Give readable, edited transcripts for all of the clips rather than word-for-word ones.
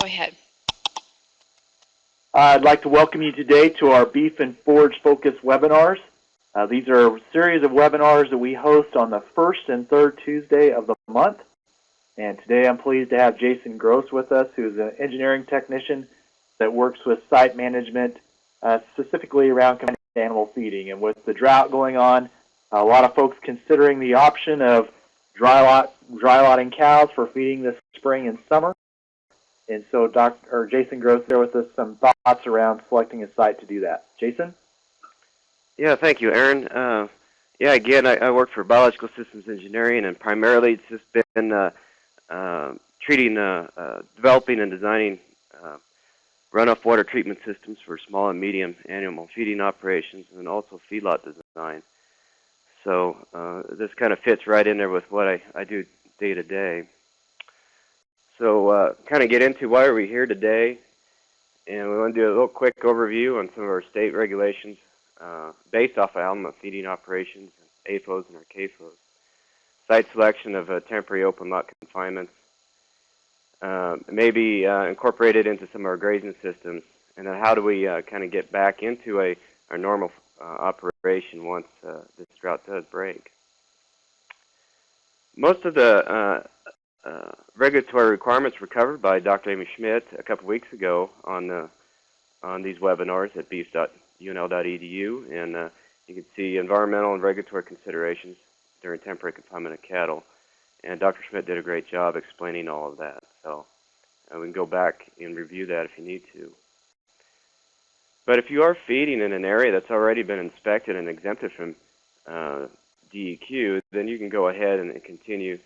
Go ahead. I'd like to welcome you today to our Beef and Forage Focus webinars. These are a series of webinars that we host on the first and third Tuesday of the month. And today I'm pleased to have Jason Gross with us, who's an engineering technician that works with site management, specifically around confined animal feeding. And with the drought going on, a lot of folks considering the option of dry lotting cows for feeding this spring and summer. And so Jason Gross there with us some thoughts around selecting a site to do that. Jason? Yeah, thank you, Aaron. Again, I work for biological systems engineering, and primarily it's just been developing and designing runoff water treatment systems for small and medium animal feeding operations, and also feedlot design. So this kind of fits right in there with what I do day to day. So kind of get into why are we here today, and we want to do a little quick overview on some of our state regulations based off of animal feeding operations, AFOs and our CAFOs, site selection of temporary open lot confinements, maybe incorporated into some of our grazing systems, and then how do we kind of get back into our normal operation once this drought does break. Most of the regulatory requirements were covered by Dr. Amy Schmidt a couple weeks ago on these webinars at beef.unl.edu, and you can see environmental and regulatory considerations during temporary confinement of cattle. And Dr. Schmidt did a great job explaining all of that. So we can go back and review that if you need to. But if you are feeding in an area that's already been inspected and exempted from DEQ, then you can go ahead and continue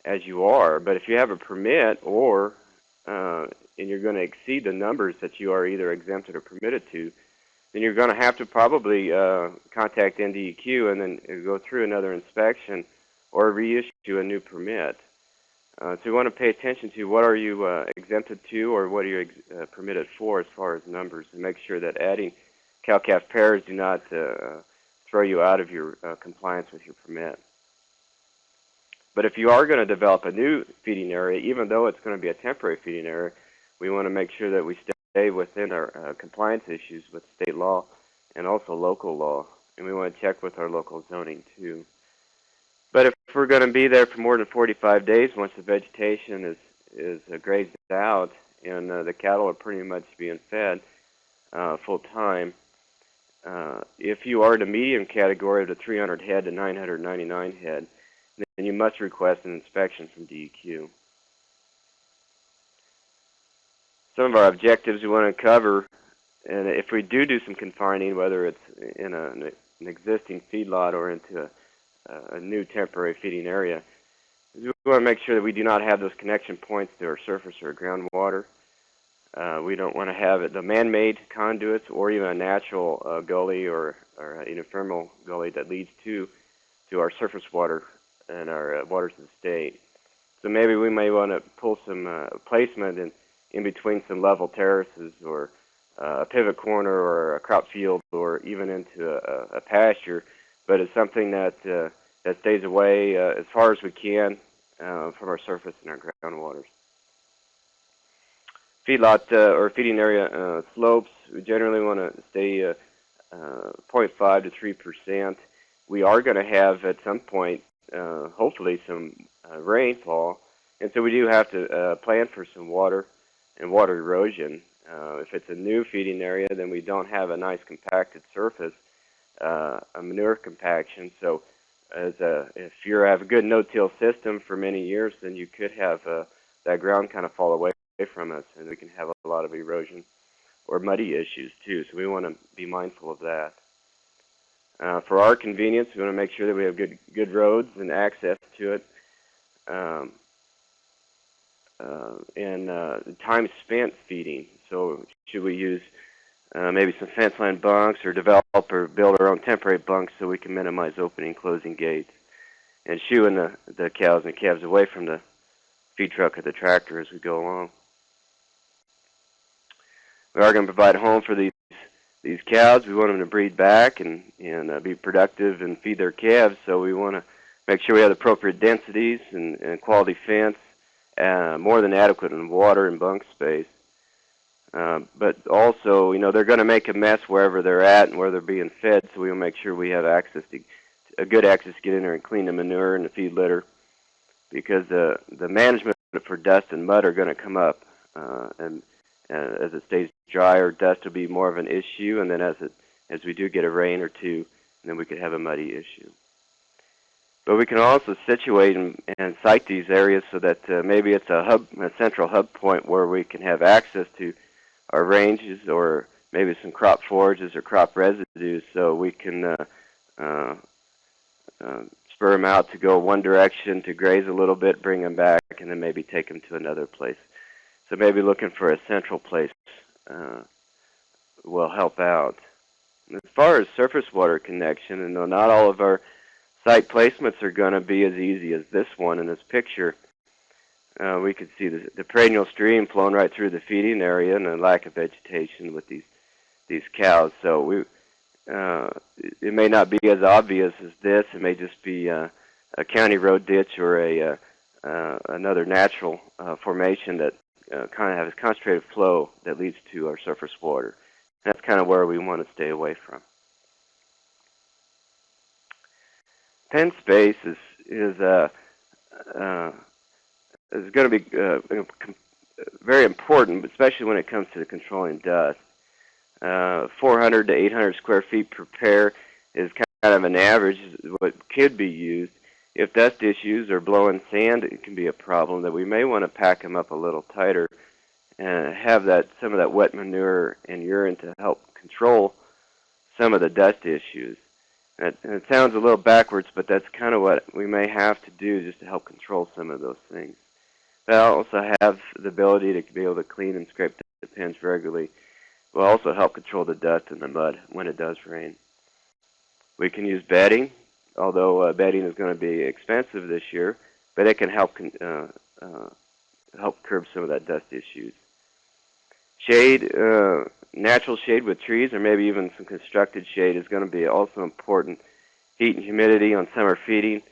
as you are. But if you have a permit and you're going to exceed the numbers that you are either exempted or permitted to, then you're going to have to probably contact NDEQ and then go through another inspection or reissue a new permit. So you want to pay attention to what are you exempted to or what are you permitted for as far as numbers, and make sure that adding cow-calf pairs do not throw you out of your compliance with your permit. But if you are going to develop a new feeding area, even though it's going to be a temporary feeding area, we want to make sure that we stay within our compliance issues with state law and also local law. And we want to check with our local zoning too. But if we're going to be there for more than 45 days, once the vegetation is grazed out and the cattle are pretty much being fed full time, if you are in the medium category of the 300 head to 999 head, then you must request an inspection from DEQ. Some of our objectives we want to cover, and if we do some confining, whether it's in an existing feedlot or into a new temporary feeding area, is we want to make sure that we do not have those connection points to our surface or groundwater. We don't want to have the man-made conduits or even a natural gully or an ephemeral gully that leads to our surface water and our waters of the state. So maybe we may want to pull some placement in between some level terraces or a pivot corner or a crop field or even into a pasture, but it's something that stays away as far as we can from our surface and our groundwaters. Feedlot or feeding area slopes, we generally want to stay 0.5 to 3%. We are going to have at some point hopefully some rainfall, and so we do have to plan for some water and water erosion. If it's a new feeding area, then we don't have a nice compacted surface, a manure compaction. So if you have a good no-till system for many years, then you could have that ground kind of fall away from us, and we can have a lot of erosion or muddy issues too. So we want to be mindful of that. For our convenience, we want to make sure that we have good roads and access to it, and time spent feeding. So should we use maybe some fence line bunks or develop or build our own temporary bunks so we can minimize opening and closing gates and shooing the cows and calves away from the feed truck or the tractor as we go along. We are going to provide a home for these cows. We want them to breed back and be productive and feed their calves, so we want to make sure we have the appropriate densities and quality fence, more than adequate in water and bunk space. But also, they're going to make a mess wherever they're at and where they're being fed, so we'll make sure we have a good access to get in there and clean the manure and the feed litter, because the management for dust and mud are going to come up, and as it stays drier, dust will be more of an issue, and then as we do get a rain or two, then we could have a muddy issue. But we can also situate and site these areas so that maybe it's a central hub point where we can have access to our ranges, or maybe some crop forages or crop residues, so we can spur them out to go one direction to graze a little bit, bring them back, and then maybe take them to another place. So maybe looking for a central place will help out. As far as surface water connection, and not all of our site placements are going to be as easy as this one in this picture. We could see the perennial stream flowing right through the feeding area and a lack of vegetation with these cows. So it may not be as obvious as this. It may just be a county road ditch or another natural formation that kind of has concentrated flow that leads to our surface water. And that's kind of where we want to stay away from. Pen space is going to be very important, especially when it comes to controlling dust. 400 to 800 square feet per pair is kind of an average, what could be used. If dust issues or blowing sand, it can be a problem that we may want to pack them up a little tighter and have some of that wet manure and urine to help control some of the dust issues. And it sounds a little backwards, but that's kind of what we may have to do just to help control some of those things. But I also have the ability to be able to clean and scrape the pens regularly. Will also help control the dust and the mud when it does rain. We can use bedding, although bedding is going to be expensive this year, but it can help curb some of that dust issues. Shade, natural shade with trees, or maybe even some constructed shade, is going to be also important. Heat and humidity on summer feeding,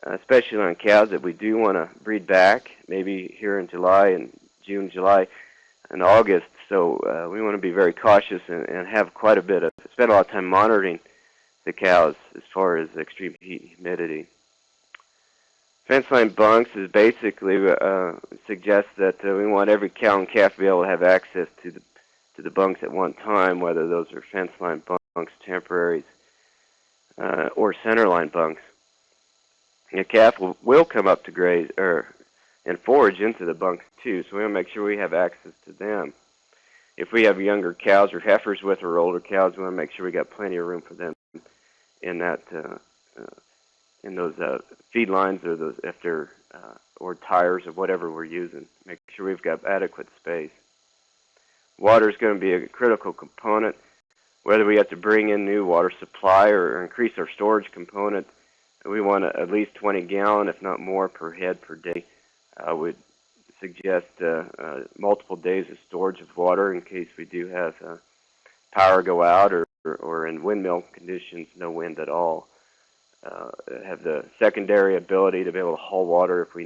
especially on cows that we do want to breed back, maybe here in June, July, and August. So we want to be very cautious and have spend a lot of time monitoring the cows as far as extreme heat and humidity. Fence line bunks is basically suggests that we want every cow and calf to be able to have access to the bunks at one time, whether those are fence line bunks, temporaries, or center line bunks. And a calf will come up to graze and forage into the bunks too, so we want to make sure we have access to them. If we have younger cows or heifers with our older cows, we want to make sure we got plenty of room for them in those feed lines, or or tires or whatever we're using. Make sure we've got adequate space. Water is going to be a critical component. Whether we have to bring in new water supply or increase our storage component, we want at least 20 gallon, if not more, per head per day. I would suggest multiple days of storage of water in case we do have power go out, or in windmill conditions, no wind at all. Have the secondary ability to be able to haul water if we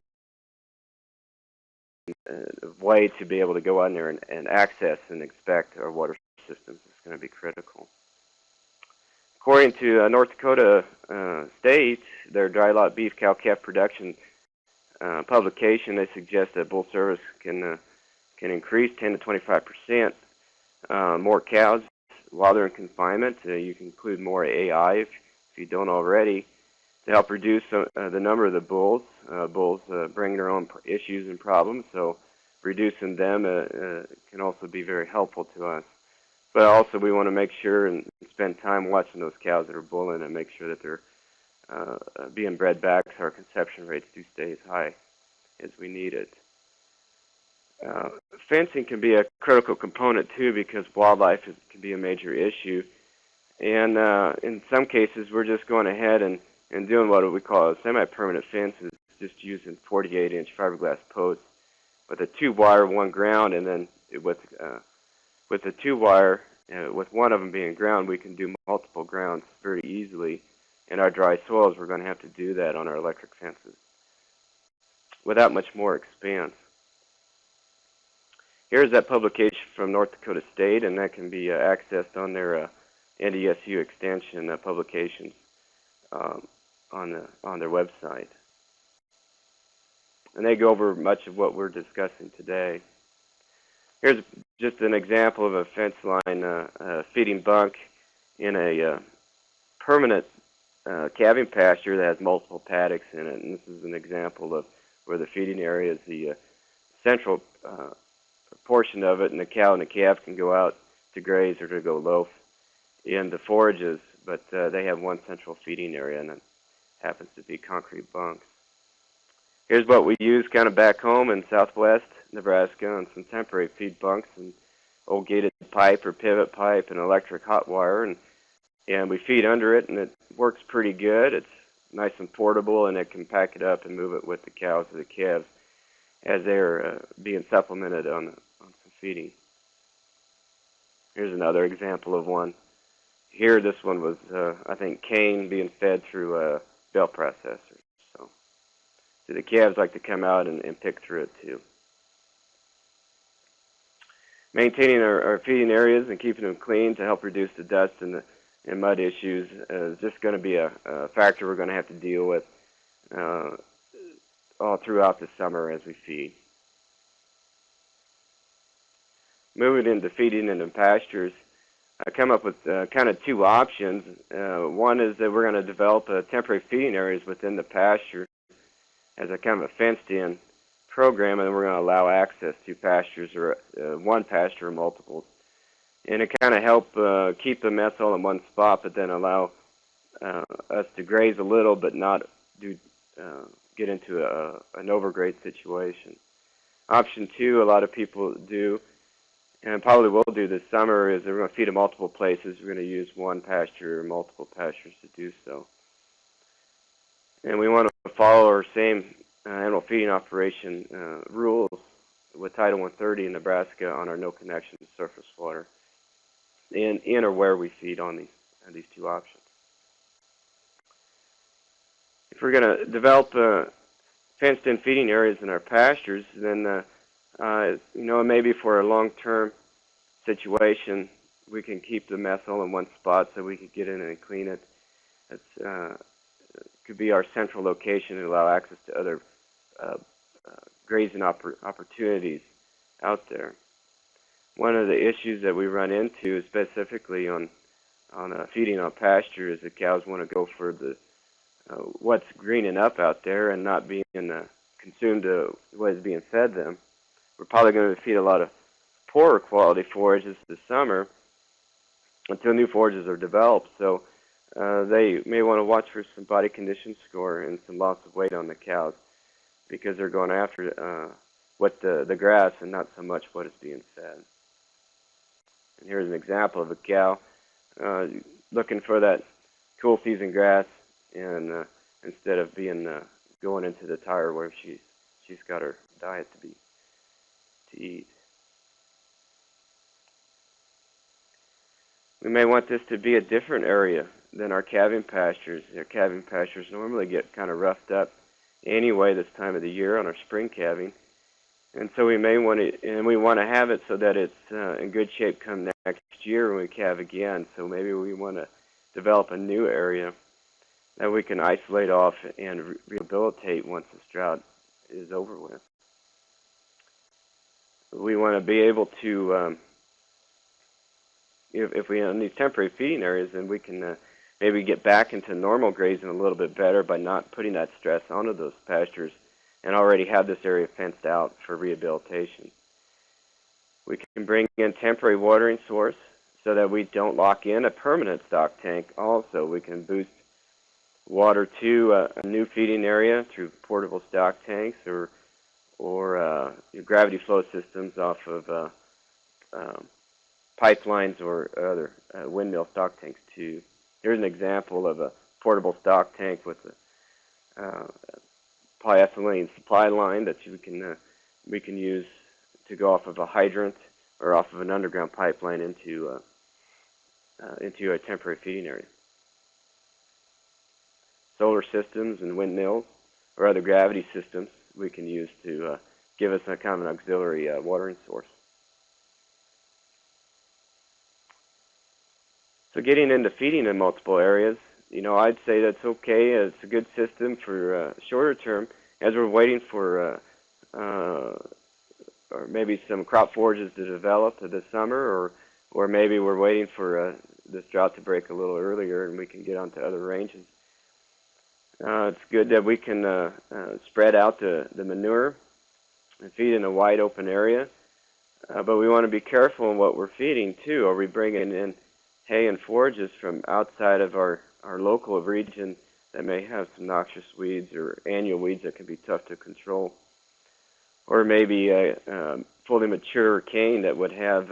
need a way to be able to go out there and access and inspect our water systems is going to be critical. According to North Dakota State, their dry lot beef cow-calf production publication, they suggest that bull service can increase 10 to 25% more cows while they're in confinement. You can include more AI if you don't already, to help reduce the number of the bulls. Bulls bring their own issues and problems, so reducing them can also be very helpful to us. But also we want to make sure and spend time watching those cows that are bulling and make sure that they're being bred back so our conception rates do stay as high as we need it. Fencing can be a critical component too, because wildlife can be a major issue. And in some cases, we're just going ahead and doing what we call a semi-permanent fence, is just using 48-inch fiberglass posts with a 2-wire, 1 ground, and then with the 2-wire, with one of them being ground, we can do multiple grounds very easily. In our dry soils, we're going to have to do that on our electric fences without much more expense. Here's that publication from North Dakota State, and that can be accessed on their NDSU extension publications on their website. And they go over much of what we're discussing today. Here's just an example of a fence line feeding bunk in a permanent calving pasture that has multiple paddocks in it. And this is an example of where the feeding area is the central portion of it, and the cow and the calf can go out to graze or to go loaf in the forages, but they have one central feeding area, and it happens to be concrete bunks. Here's what we use kind of back home in southwest Nebraska on some temporary feed bunks and old gated pipe or pivot pipe and electric hot wire, and we feed under it, and it works pretty good. It's nice and portable, and it can pack it up and move it with the cows or the calves as they're being supplemented on some feeding. Here's another example of one. Here, this one was, I think, cane being fed through a bell processor. So the calves like to come out and pick through it too. Maintaining our feeding areas and keeping them clean to help reduce the dust and mud issues is just going to be a factor we're going to have to deal with all throughout the summer as we feed. Moving into feeding in the pastures, I come up with kind of two options. One is that we're going to develop temporary feeding areas within the pasture as a kind of a fenced-in program, and then we're going to allow access to pastures or one pasture or multiples. And it kind of help keep the mess all in one spot, but then allow us to graze a little, but not get into an overgraze situation. Option two, a lot of people do, and probably will do this summer, is we're going to feed in multiple places. We're going to use one pasture or multiple pastures to do so. And we want to follow our same animal feeding operation rules with Title 130 in Nebraska on our no connection to surface water in or where we feed on these two options. If we're going to develop fenced-in feeding areas in our pastures, then maybe for a long-term situation, we can keep the mess all in one spot so we can get in and clean it. It could be our central location and allow access to other grazing opportunities out there. One of the issues that we run into specifically on feeding on pasture is that cows want to go for the what's greening up out there and not being consumed to what is being fed them. We're probably going to feed a lot of poorer quality forages this summer until new forages are developed. So they may want to watch for some body condition score and some loss of weight on the cows because they're going after what the grass and not so much what is being fed. And here's an example of a cow looking for that cool season grass, and instead of being going into the tire where she's got her diet to eat. We may want this to be a different area than our calving pastures. Our calving pastures normally get kind of roughed up anyway this time of the year on our spring calving, and so we may want to, and we want to have it so that it's in good shape come next year when we calve again. So maybe we want to develop a new area that we can isolate off and rehabilitate once this drought is over with. We want to be able to, if we own these temporary feeding areas, then we can maybe get back into normal grazing a little bit better by not putting that stress onto those pastures and already have this area fenced out for rehabilitation. We can bring in temporary watering source so that we don't lock in a permanent stock tank. Also, we can boost water to a new feeding area through portable stock tanks or gravity flow systems off of pipelines or other windmill stock tanks too. Here's an example of a portable stock tank with a polyethylene supply line that we can use to go off of a hydrant or off of an underground pipeline into a temporary feeding area. Solar systems and windmills or other gravity systems we can use to give us a kind of an auxiliary watering source. So getting into feeding in multiple areas, I'd say that's okay. It's a good system for shorter term as we're waiting for or maybe some crop forages to develop this summer, or maybe we're waiting for this drought to break a little earlier and we can get onto other ranges. It's good that we can spread out the manure and feed in a wide open area, but we want to be careful in what we're feeding too. Are we bringing in hay and forages from outside of our local region that may have some noxious weeds or annual weeds that can be tough to control? Or maybe a fully mature cane that would have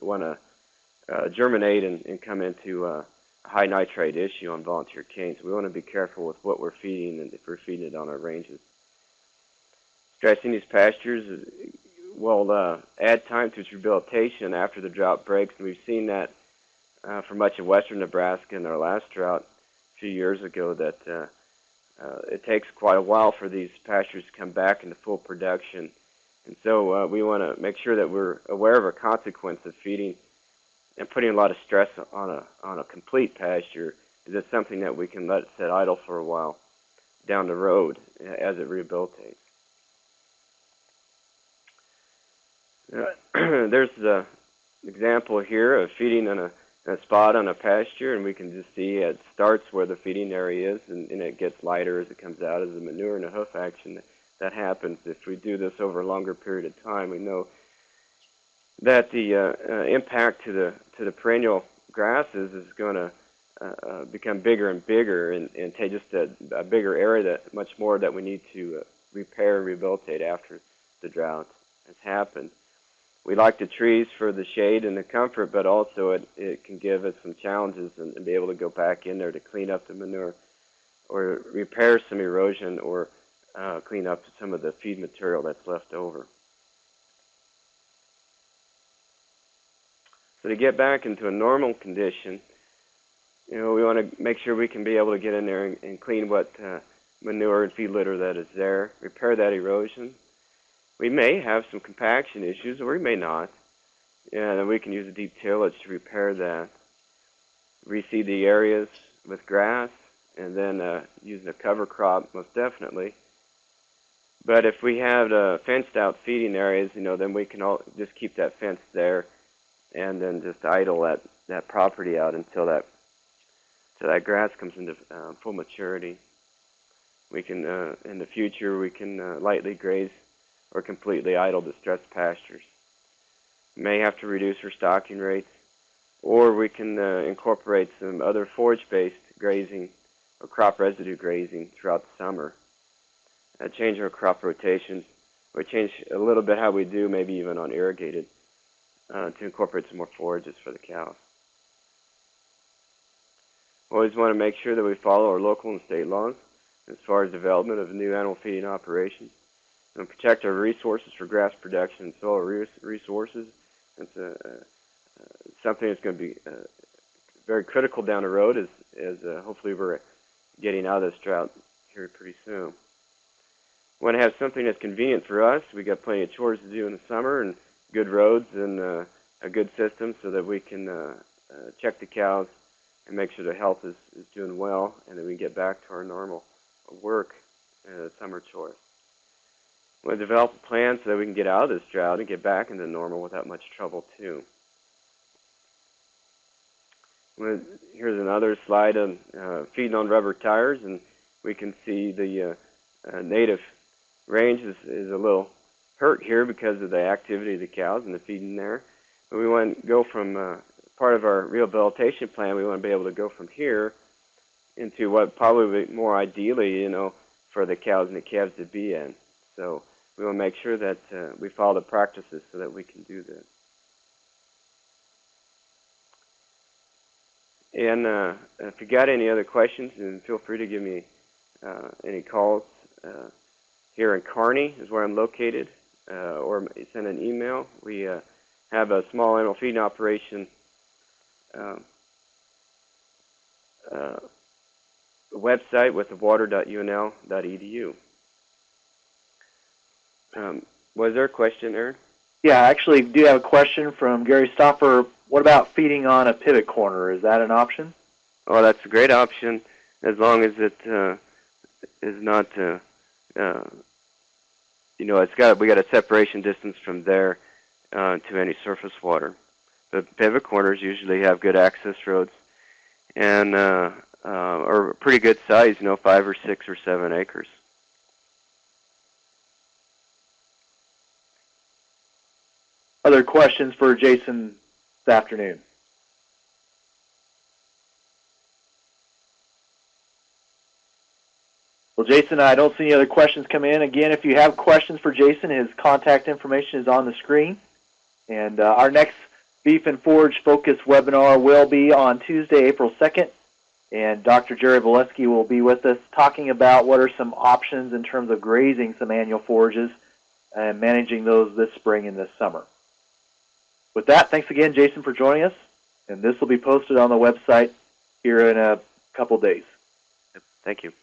want to germinate and come into a high nitrate issue on volunteer canes. We want to be careful with what we're feeding and if we're feeding it on our ranges. Stressing these pastures will add time to its rehabilitation after the drought breaks, and we've seen that for much of western Nebraska in our last drought a few years ago, that it takes quite a while for these pastures to come back into full production. And so we want to make sure that we're aware of a consequence of feeding and putting a lot of stress on a complete pasture. Is it something that we can let sit idle for a while down the road as it rehabilitates? There's the example here of feeding in a spot on a pasture, and we can just see it starts where the feeding area is, and it gets lighter as it comes out as the manure and the hoof action that happens. If we do this over a longer period of time, we know that the impact to the perennial grasses is going to become bigger and bigger, and take just a bigger area, that much more that we need to repair and rehabilitate after the drought has happened. We like the trees for the shade and the comfort, but also it can give us some challenges and be able to go back in there to clean up the manure or repair some erosion or clean up some of the feed material that's left over. So to get back into a normal condition, we want to make sure we can be able to get in there and clean what manure and feed litter that is there, repair that erosion. We may have some compaction issues, or we may not, and we can use a deep tillage to repair that. Reseed the areas with grass, and then using a cover crop, most definitely. But if we have fenced out feeding areas, then we can just keep that fence there, and then just idle that property out until that grass comes into full maturity. We can, in the future, we can lightly graze or completely idle distressed pastures. We may have to reduce our stocking rates, or we can incorporate some other forage-based grazing or crop residue grazing throughout the summer. Change our crop rotations, or change a little bit how we do, maybe even on irrigated, to incorporate some more forages for the cows. We always want to make sure that we follow our local and state laws as far as development of new animal feeding operations, and protect our resources for grass production and soil resources. It's something that's going to be very critical down the road as hopefully we're getting out of this drought here pretty soon. We want to have something that's convenient for us. We got plenty of chores to do in the summer, and good roads and a good system so that we can check the cows and make sure their health is doing well, and then we get back to our normal work summer chores. We'll develop a plan so that we can get out of this drought and get back into normal without much trouble too. Here's another slide on feeding on rubber tires, and we can see the native range is a little hurt here because of the activity of the cows and the feeding there. But we want to go from part of our rehabilitation plan. We want to be able to go from here into what probably more ideally, for the cows and the calves to be in. So we want to make sure that we follow the practices so that we can do this. And if you got any other questions, then feel free to give me any calls. Here in Kearney is where I'm located, or send an email. We have a small animal feeding operation website with the water.unl.edu. Was there a question, Aaron? Yeah, I actually do have a question from Gary Stopper. What about feeding on a pivot corner? Is that an option? Oh, that's a great option as long as it is not, we got a separation distance from there to any surface water. The pivot corners usually have good access roads and are pretty good size, 5 or 6 or 7 acres. Other questions for Jason this afternoon? Well, Jason, I don't see any other questions come in. Again, if you have questions for Jason, his contact information is on the screen. And our next Beef and Forage Focus webinar will be on Tuesday, April 2nd. And Dr. Jerry Valesky will be with us talking about what are some options in terms of grazing some annual forages and managing those this spring and this summer. With that, thanks again, Jason, for joining us. And this will be posted on the website here in a couple days. Thank you.